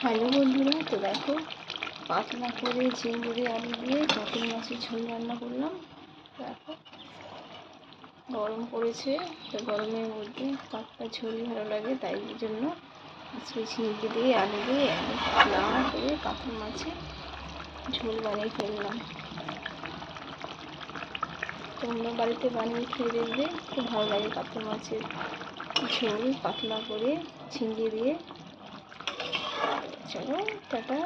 Hello বন্ধুরা, তো দেখো পাতলা করে ঝিঙে দিয়ে আলু দিয়ে কাতল মাছের ঝোল রান্না করলাম। দেখো গরম পড়েছে, তো গরমের মধ্যে পাতলা ঝোল ভালো লাগে, তাই জন্য আজকে ঝিঙে দিয়ে আলু দিয়ে একদম পাতলা করে কাতল মাছের ঝোল বানিয়ে ফেললাম। তোমরা বাড়িতে বানিয়ে খেয়ে দেখবে, খুব ভালো লাগে কাতল মাছের ঝোল পাতলা করে ঝিঙে দিয়ে। চলো টাটা।